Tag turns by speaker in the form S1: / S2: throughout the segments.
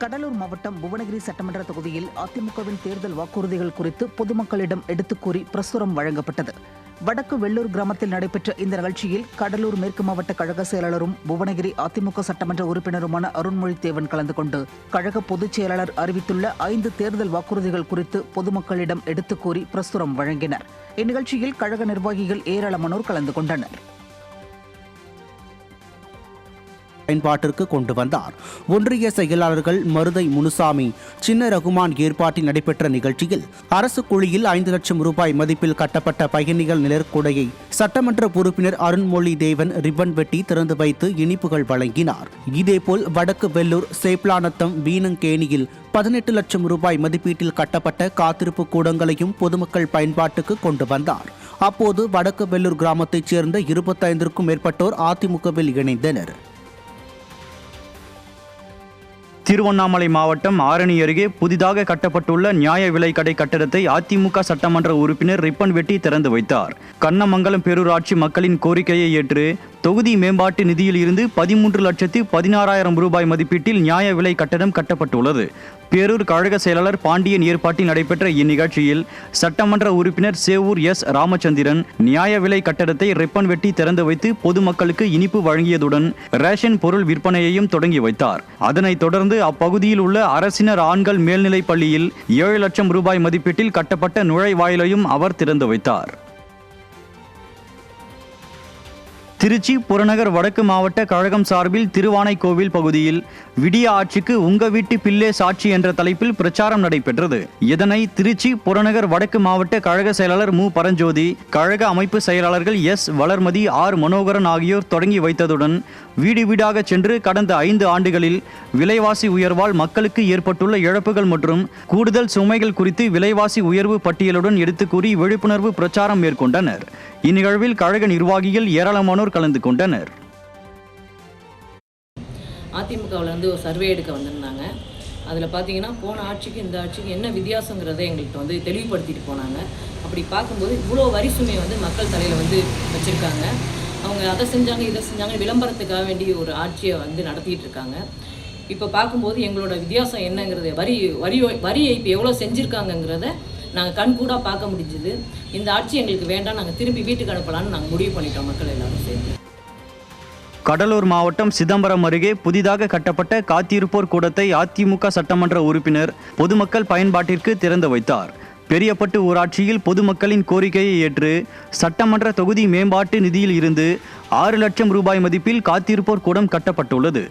S1: கடலூர் மாவட்டம் புவனகிரி சட்டமன்ற தொகுதியில் அதிமுகவின் தேர்தல் வாக்குறுதிகள் குறித்து பொதுமக்களிடம் எடுத்துக் கூறி பிரசுரம் வழங்கப்பட்டது. வடக்கு வெள்ளூர் கிராமத்தில் நடைபெற்ற இந்த நிகழ்ச்சியில் கடலூர் மேற்கு மாவட்ட கழக செயலாளரும் புவனகிரி அதிமுக சட்டமன்ற உறுப்பினருமான அருண்மொழி தேவன் கலந்து கொண்டு கழக பொதுச் செயலாளர் அறிவித்துள்ள 5 தேர்தல் வாக்குறுதிகள் குறித்து பொதுமக்களிடம் எடுத்துக் கூறி பிரசுரம் வழங்கினர். இந்நிகழ்ச்சியில் கழக நிர்வாகிகள் ஏராளமானோர் கலந்து கொண்டனர்.
S2: பயன்பாட்டிற்கு கொண்டு வந்தார். ஒன்றிய செயலாளர்கள் மருதை முனுசாமி, சின்ன ரகுமான் ஏற்பாட்டில் நடைபெற்ற நிகழ்ச்சியில் அரசு குழியில் 5 லட்சம் ரூபாய் மதிப்பில் கட்டப்பட்ட பயணிகள் நிழற்குடையை சட்டமன்ற உறுப்பினர் அருண்மொழி தேவன் ரிப்பன் வெட்டி திறந்து வைத்து இனிப்புகள் வழங்கினார். இதேபோல் வடக்கு வெள்ளூர் சேப்லானத்தம் வீணங்கேணியில் 18 லட்சம் ரூபாய் மதிப்பீட்டில் கட்டப்பட்ட காத்திருப்பு கூடங்களையும் பொதுமக்கள் பயன்பாட்டுக்கு கொண்டு வந்தார். அப்போது வடக்கு வெள்ளூர் கிராமத்தைச் சேர்ந்த 25க்கும் மேற்பட்டோர் அதிமுகவில் இணைந்தனர்.
S3: திருவண்ணாமலை மாவட்டம் ஆரணி அருகே புதிதாக கட்டப்பட்டுள்ள நியாய விலை கடை கட்டடத்தை அதிமுக சட்டமன்ற உறுப்பினர் ரிப்பன் வெட்டி திறந்து வைத்தார். கண்ணமங்கலம் பேரூராட்சி மக்களின் கோரிக்கையை ஏற்று தொகுதி மேம்பாட்டு நிதியில் இருந்து 13,16,000 ரூபாய் மதிப்பீட்டில் நியாய விலை கட்டடம் கட்டப்பட்டுள்ளது. பேரூர் கழக செயலாளர் பாண்டியன் ஏற்பாட்டில் நடைபெற்ற இந்நிகழ்ச்சியில் சட்டமன்ற உறுப்பினர் சேவூர் எஸ் ராமச்சந்திரன் நியாய விலை கட்டடத்தை ரிப்பன் வெட்டி திறந்து வைத்து பொதுமக்களுக்கு இனிப்பு வழங்கியதுடன் ரேஷன் பொருள் விற்பனையையும் தொடங்கி வைத்தார். அதனைத் தொடர்ந்து அப்பகுதியில் உள்ள அரசினர் ஆண்கள் மேல்நிலைப் பள்ளியில் 7 லட்சம் ரூபாய் மதிப்பீட்டில் கட்டப்பட்ட நுழைவாயிலையும் அவர் திறந்து வைத்தார். திருச்சி புறநகர் வடக்கு மாவட்ட கழகம் சார்பில் திருவானைக்கோவில் பகுதியில் விடிய ஆட்சிக்கு உங்க வீட்டு பிள்ளை சாட்சி என்ற தலைப்பில் பிரச்சாரம் நடைபெற்றது. இதனை திருச்சி புறநகர் வடக்கு மாவட்ட கழக செயலாளர் மு பரஞ்சோதி, கழக அமைப்பு செயலாளர்கள் எஸ் வளர்மதி, ஆர் மனோகரன் ஆகியோர் தொடங்கி வைத்ததுடன் வீடு வீடாக சென்று கடந்த 5 ஆண்டுகளில் விலைவாசி உயர்வால் மக்களுக்கு ஏற்பட்டுள்ள இழப்புகள் மற்றும் கூடுதல் சுமைகள் குறித்து விலைவாசி உயர்வு பட்டியலுடன் எடுத்து கூறி விழிப்புணர்வு பிரச்சாரம் மேற்கொண்டனர். இந்நிகழ்வில் கழக நிர்வாகிகள் ஏராளமானோர் கலந்து கொண்டனர்.
S4: அதிமுகவிலேருந்து ஒரு சர்வே எடுக்க வந்திருந்தாங்க. அதில் பார்த்தீங்கன்னா போன ஆட்சிக்கு இந்த ஆட்சிக்கு என்ன வித்தியாசங்கிறத எங்கள்கிட்ட தெளிவுபடுத்திட்டு போனாங்க. அப்படி பார்க்கும்போது இவ்வளோ வரி சுமையை மக்கள் தலையில் வச்சுருக்காங்க. அவங்க அதை செஞ்சாங்க இதை செஞ்சாங்க விளம்பரத்துக்காக வேண்டி ஒரு ஆட்சியை நடத்திட்டு இருக்காங்க. இப்போ பார்க்கும்போது எங்களோட வித்தியாசம் என்னங்கிறது வரி ஏய்ப்பு எவ்வளோ செஞ்சுருக்காங்கங்கிறத நாங்கள் கண்கூடாக பார்க்க முடிஞ்சுது. இந்த ஆட்சி எங்களுக்கு வேண்டாம், நாங்கள் திரும்பி வீட்டுக்கு அனுப்பலான்னு நாங்கள் முடிவு பண்ணிட்டோம் மக்கள் எல்லாரும் சேர்ந்து.
S3: கடலூர் மாவட்டம் சிதம்பரம் அருகே புதிதாக கட்டப்பட்ட காத்திருப்போர் கூடத்தை அதிமுக சட்டமன்ற உறுப்பினர் பொதுமக்கள் பயன்பாட்டிற்கு திறந்து வைத்தார். பெரியப்பட்டு ஊராட்சியில் பொதுமக்களின் கோரிக்கையை ஏற்று சட்டமன்ற தொகுதி மேம்பாட்டு நிதியில் இருந்து 6 லட்சம் ரூபாய் மதிப்பில் காத்திருப்போர் கூடம் கட்டப்பட்டுள்ளது.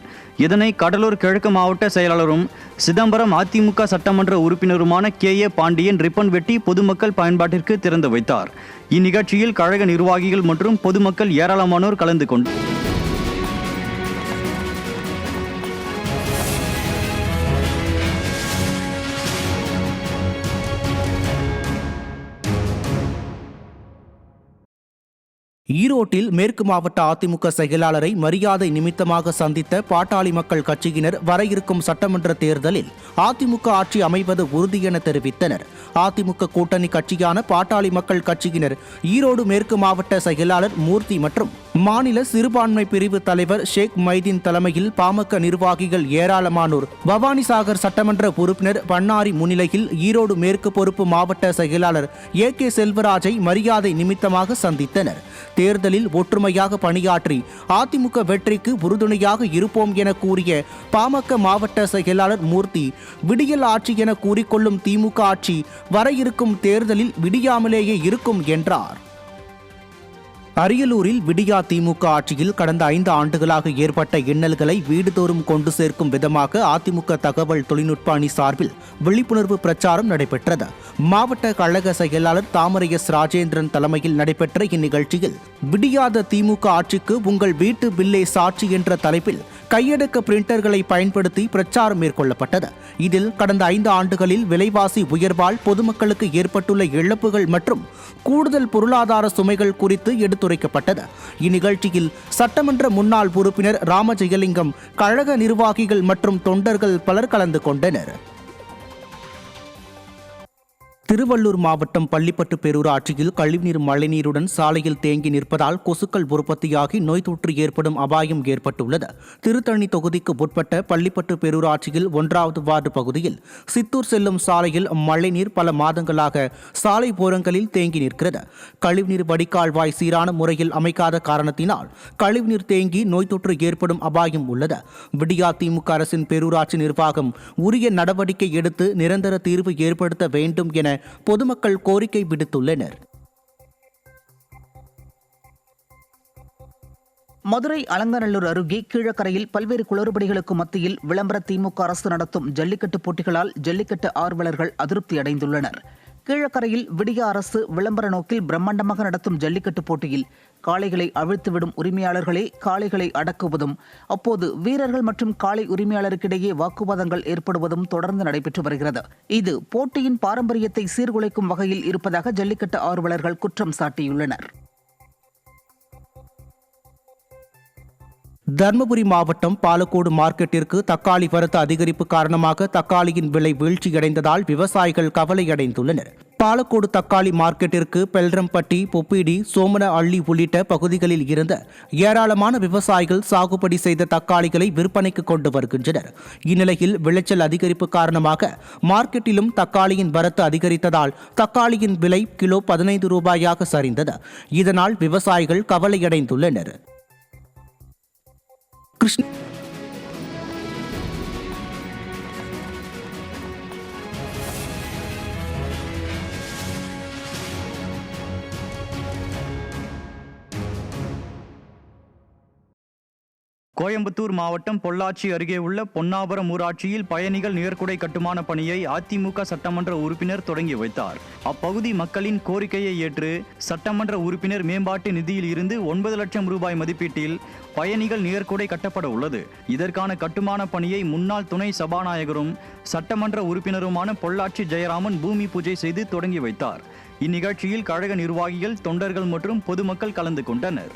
S3: இதனை கடலூர் கிழக்கு மாவட்ட செயலாளரும் சிதம்பரம் அதிமுக சட்டமன்ற உறுப்பினருமான KA பாண்டியன் ரிப்பன் வெட்டி பொதுமக்கள் பயன்பாட்டிற்கு திறந்து வைத்தார். இந்நிகழ்ச்சியில் கழக நிர்வாகிகள் மற்றும் பொதுமக்கள் ஏராளமானோர் கலந்து கொண்டனர்.
S2: ஈரோட்டில் மேற்கு மாவட்ட அதிமுக செயலாளரை மரியாதை நிமித்தமாக சந்தித்த பாட்டாளி மக்கள் கட்சியினர் வர இருக்கும் சட்டமன்ற தேர்தலில் அதிமுக ஆட்சி அமைவது உறுதி என தெரிவித்தனர். அதிமுக கூட்டணி கட்சியான பாட்டாளி மக்கள் கட்சியினர் ஈரோடு மேற்கு மாவட்ட செயலாளர் மூர்த்தி மற்றும் மாநில சிறுபான்மை பிரிவு தலைவர் ஷேக் மைதீன் தலைமையில் பாமக நிர்வாகிகள் ஏராளமானோர் பவானிசாகர் சட்டமன்ற உறுப்பினர் பண்ணாரி முன்னிலையில் ஈரோடு மேற்கு பொறுப்பு மாவட்ட செயலாளர் AK செல்வராஜை மரியாதை நிமித்தமாக சந்தித்தனர். தேர்தலில் ஒற்றுமையாக பணியாற்றி அதிமுக வெற்றிக்கு உறுதுணையாக இருப்போம் என கூறிய பாமக மாவட்ட செயலாளர் மூர்த்தி, விடியல் ஆட்சி என கூறிக்கொள்ளும் திமுக ஆட்சி வர இருக்கும் தேர்தலில் விடியாமலேயே இருக்கும் என்றார். அரியலூரில் விடியா திமுக ஆட்சியில் கடந்த 5 ஆண்டுகளாக ஏற்பட்ட இன்னல்களை வீடுதோறும் கொண்டு சேர்க்கும் விதமாக அதிமுக தகவல் தொழில்நுட்ப அணி சார்பில் விழிப்புணர்வு பிரச்சாரம் நடைபெற்றது. மாவட்ட கழக செயலாளர் தாமரை S ராஜேந்திரன் தலைமையில் நடைபெற்ற இந்நிகழ்ச்சியில் விடியாத திமுக ஆட்சிக்கு உங்கள் வீட்டு பில்லே சாட்சி என்ற தலைப்பில் கையடக்க பிரிண்டர்களை பயன்படுத்தி பிரச்சாரம் மேற்கொள்ளப்பட்டது. இதில் கடந்த 5 ஆண்டுகளில் விலைவாசி உயர்வால் பொதுமக்களுக்கு ஏற்பட்டுள்ள இழப்புகள் மற்றும் கூடுதல் பொருளாதார சுமைகள் குறித்து எடுத்துரைக்கப்பட்டது. இந்நிகழ்ச்சியில் சட்டமன்ற முன்னாள் உறுப்பினர் ராமஜெயலிங்கம், கழக நிர்வாகிகள் மற்றும் தொண்டர்கள் பலர் கலந்து கொண்டனர். திருவள்ளூர் மாவட்டம் பள்ளிப்பட்டு பேரூராட்சியில் கழிவுநீர் மழைநீருடன் சாலையில் தேங்கி நிற்பதால் கொசுக்கள் உற்பத்தியாகி நோய் தொற்று ஏற்படும் அபாயம் ஏற்பட்டுள்ளது. திருத்தணி தொகுதிக்கு உட்பட்ட பள்ளிப்பட்டு பேரூராட்சியில் 1வது வார்டு பகுதியில் சித்தூர் செல்லும் சாலையில் மழைநீர் பல மாதங்களாக சாலை ஓரங்களில் தேங்கி நிற்கிறது. கழிவுநீர் வடிகால்வாய் சீரான முறையில் அமைக்காத காரணத்தினால் கழிவுநீர் தேங்கி நோய் தொற்று ஏற்படும் அபாயம் உள்ளது. விடியா திமுக அரசின் பேரூராட்சி நிர்வாகம் உரிய நடவடிக்கை எடுத்து நிரந்தர தீர்வு ஏற்படுத்த வேண்டும் என பொதுமக்கள் கோரிக்கை விடுத்துள்ளனர்.
S1: மதுரை அலங்காநல்லூர் அருகே கீழக்கரையில் பல்வேறு குளறுபடிகளுக்கு மத்தியில் விளம்பர திமுக அரசு நடத்தும் ஜல்லிக்கட்டு போட்டிகளால் ஜல்லிக்கட்டு ஆர்வலர்கள் அதிருப்தி அடைந்துள்ளனர். கீழக்கரையில் விடியா அரசு விளம்பர நோக்கில் பிரம்மாண்டமாக நடத்தும் ஜல்லிக்கட்டு போட்டியில் காளைகளை அவிழ்த்துவிடும் உரிமையாளர்களே காளைகளை அடக்குவதும், அப்போது வீரர்கள் மற்றும் காளை உரிமையாளருக்கிடையே வாக்குவாதங்கள் ஏற்படுவதும் தொடர்ந்து நடைபெற்று வருகிறது. இது போட்டியின் பாரம்பரியத்தை சீர்குலைக்கும் வகையில் இருப்பதாக ஜல்லிக்கட்டு ஆர்வலர்கள் குற்றம் சாட்டியுள்ளனர்.
S2: தர்மபுரி மாவட்டம் பாலக்கோடு மார்க்கெட்டிற்கு தக்காளி வரத்து அதிகரிப்பு காரணமாக தக்காளியின் விலை வீழ்ச்சியடைந்ததால் விவசாயிகள் கவலையடைந்துள்ளனர். பாலக்கோடு தக்காளி மார்க்கெட்டிற்கு பெல்ரம்பட்டி, பொப்பிடி, சோமன அள்ளி உள்ளிட்ட பகுதிகளில் இருந்த ஏராளமான விவசாயிகள் சாகுபடி செய்த தக்காளிகளை விற்பனைக்கு கொண்டு வருகின்றனர். இந்நிலையில் விளைச்சல் அதிகரிப்பு காரணமாக மார்க்கெட்டிலும் தக்காளியின் வரத்து அதிகரித்ததால் தக்காளியின் விலை கிலோ 15 ரூபாயாக சரிந்தது. இதனால் விவசாயிகள் கவலையடைந்துள்ளனர்.
S3: கோயம்புத்தூர் மாவட்டம் பொள்ளாச்சி அருகே உள்ள பொன்னாபுரம் ஊராட்சியில் பயணிகள் நிழற்குடை கட்டுமான பணியை அதிமுக சட்டமன்ற உறுப்பினர் தொடங்கி வைத்தார். அப்பகுதி மக்களின் கோரிக்கையை ஏற்று சட்டமன்ற உறுப்பினர் மேம்பாட்டு நிதியில் இருந்து 9 லட்சம் ரூபாய் மதிப்பீட்டில் பயணிகள் நிழற்குடை கட்டப்பட உள்ளது. இதற்கான கட்டுமான பணியை முன்னாள் துணை சபாநாயகரும் சட்டமன்ற உறுப்பினருமான பொள்ளாச்சி ஜெயராமன் பூமி பூஜை செய்து தொடங்கி வைத்தார். இந்நிகழ்ச்சியில் கழக நிர்வாகிகள், தொண்டர்கள் மற்றும் பொதுமக்கள் கலந்து கொண்டனர்.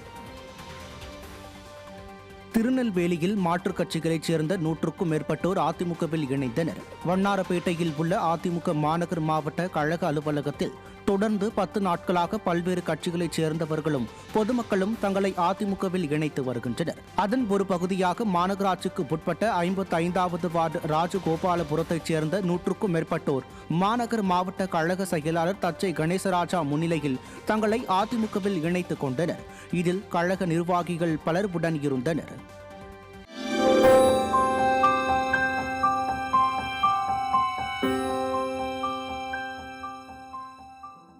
S2: திருநெல்வேலியில் மாற்றுக் கட்சிகளைச் சேர்ந்த 100க்கும் மேற்பட்டோர் அதிமுகவில் இணைந்தனர். வண்ணாரப்பேட்டையில் உள்ள அதிமுக மாநகர் மாவட்ட கழக அலுவலகத்தில் தொடர்ந்து 10 நாட்களாக பல்வேறு கட்சிகளைச் சேர்ந்தவர்களும் பொதுமக்களும் தங்களை அதிமுகவில் இணைத்து வருகின்றனர். அதன் ஒரு பகுதியாக மாநகராட்சிக்கு உட்பட்ட 55வது வார்டு ராஜகோபாலபுரத்தைச் சேர்ந்த 100க்கும் மேற்பட்டோர் மாநகர் மாவட்ட கழக செயலாளர் தச்சை கணேசராஜா முன்னிலையில் தங்களை அதிமுகவில் இணைத்துக் கொண்டனர். இதில் கழக நிர்வாகிகள் பலர் உடன் இருந்தனர்.